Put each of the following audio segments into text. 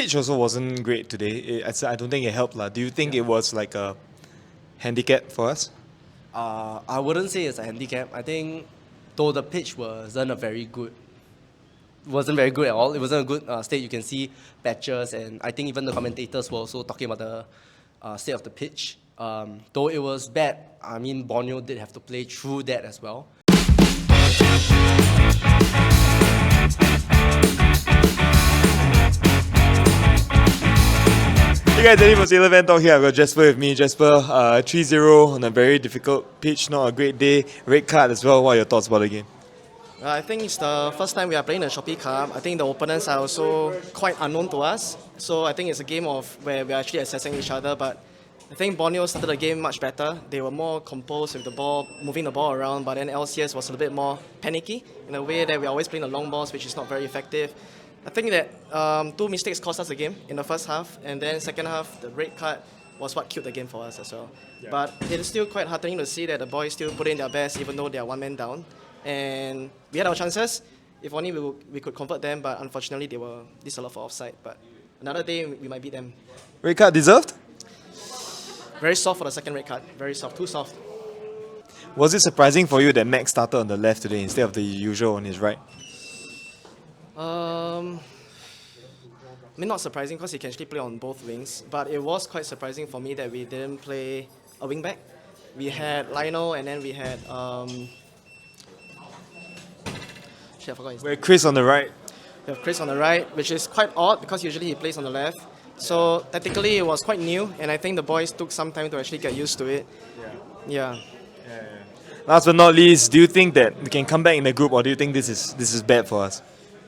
pitch also wasn't great today. I don't think it helped. Do you think it was like a handicap for us? I wouldn't say it's a handicap. I think though the pitch wasn't very good at all. It wasn't a good state. You can see patches, and I think even the commentators were also talking about the state of the pitch. Though it was bad, I mean Borneo did have to play through that as well. Hey guys, Eddie from Sailor Van Talk here. I've got Jasper with me. Jasper, 3-0 on a very difficult pitch, not a great day. Red card as well. What are your thoughts about the game? I think it's the first time we are playing the Shopee Cup. I think the opponents are also quite unknown to us. So I think it's a game of where we're actually assessing each other. But I think Borneo started the game much better. They were more composed with the ball, moving the ball around. But then LCS was a little bit more panicky in a way that we're always playing the long balls, which is not very effective. I think that two mistakes cost us the game in the first half, and then second half, the red card was what killed the game for us as well. Yeah. But it is still quite heartening to see that the boys still put in their best, even though they are one man down. And we had our chances. If only we could convert them, but unfortunately they were disallowed for offside. But another day we might beat them. Red card deserved? Very soft for the second red card. Very soft, too soft. Was it surprising for you that Max started on the left today instead of the usual on his right? I mean, not surprising because he can actually play on both wings, but it was quite surprising for me that we didn't play a wing back. We had Lionel, and then we had I forgot his name. Chris on the right. We have Chris on the right, which is quite odd because usually he plays on the left. So technically it was quite new, and I think the boys took some time to actually get used to it. Yeah. Last but not least, do you think that we can come back in the group, or do you think this is bad for us?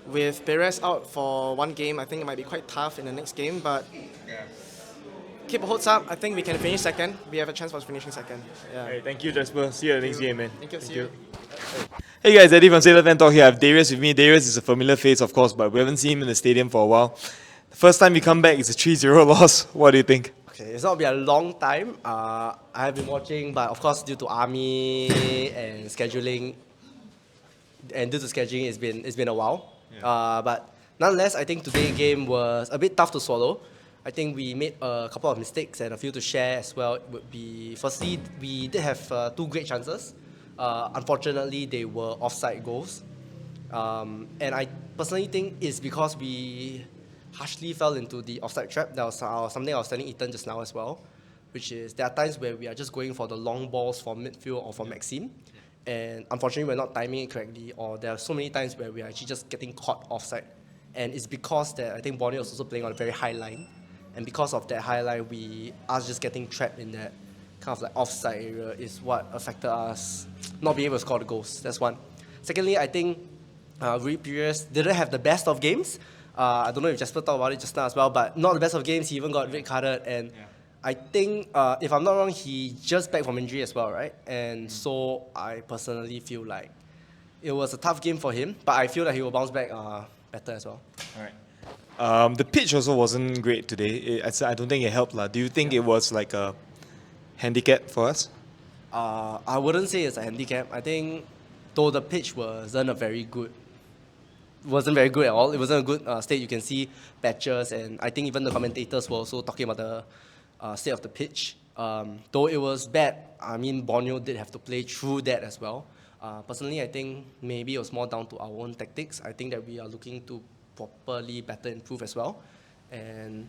With Pires out for one game, I think it might be quite tough in the next game, but keep hopes up. I think we can finish second. We have a chance for finishing second. Yeah. Hey, thank you, Jasper. See you at the next game, man. Thank you. See you. Hey guys, Eddie from Sailor Van Talk here. I have Darius with me. Darius is a familiar face, of course, but we haven't seen him in the stadium for a while. The first time we come back, it's a 3-0 loss. What do you think? Okay, it's not been a long time. I have been watching, but of course due to army and scheduling, it's been a while. Yeah. But nonetheless, I think today's game was a bit tough to swallow. I think we made a couple of mistakes and a few to share as well. It would be, firstly, we did have two great chances. Unfortunately, they were offside goals. And I personally think it's because we harshly fell into the offside trap. That was something I was telling Ethan just now as well, which is there are times where we are just going for the long balls for midfield or for Maxime. And unfortunately, we're not timing it correctly, or there are so many times where we are actually just getting caught offside. And it's because that I think Borneo is also playing on a very high line. And because of that high line, we are just getting trapped in that kind of like offside area is what affected us not being able to score the goals. That's one. Secondly, I think Rui Pires didn't have the best of games. I don't know if Jasper talked about it just now as well, but not the best of games. He even got red carded, and I think, if I'm not wrong, he just back from injury as well, right? And so I personally feel like it was a tough game for him, but I feel that he will bounce back better as well. All right. The pitch also wasn't great today. I don't think it helped. Do you think it was like a handicap for us? I wouldn't say it's a handicap. I think though the pitch wasn't very good at all. It wasn't a good state. You can see patches, and I think even the commentators were also talking about the state of the pitch. Though it was bad, I mean Borneo did have to play through that as well. Personally, I think maybe it was more down to our own tactics. I think that we are looking to properly better improve as well. And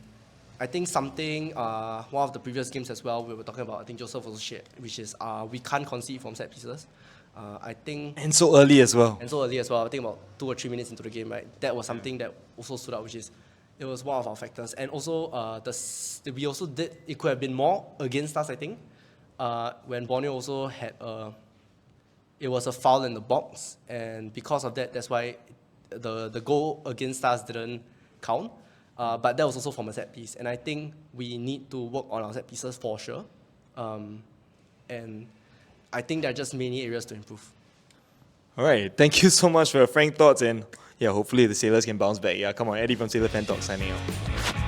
I think something, one of the previous games as well, we were talking about, I think Joseph also shared, which is we can't concede from set pieces. I think... And so early as well. I think about 2 or 3 minutes into the game, right? That was something that also stood out, which is it was one of our factors. And also, we also did, it could have been more against us, I think. When Borneo also had it was a foul in the box. And because of that, that's why the goal against us didn't count. But that was also from a set piece. And I think we need to work on our set pieces for sure. And I think there are just many areas to improve. All right. Thank you so much for your frank thoughts. And yeah, hopefully the Sailors can bounce back. Yeah, come on. Eddie from Sailor Fan Talk signing out.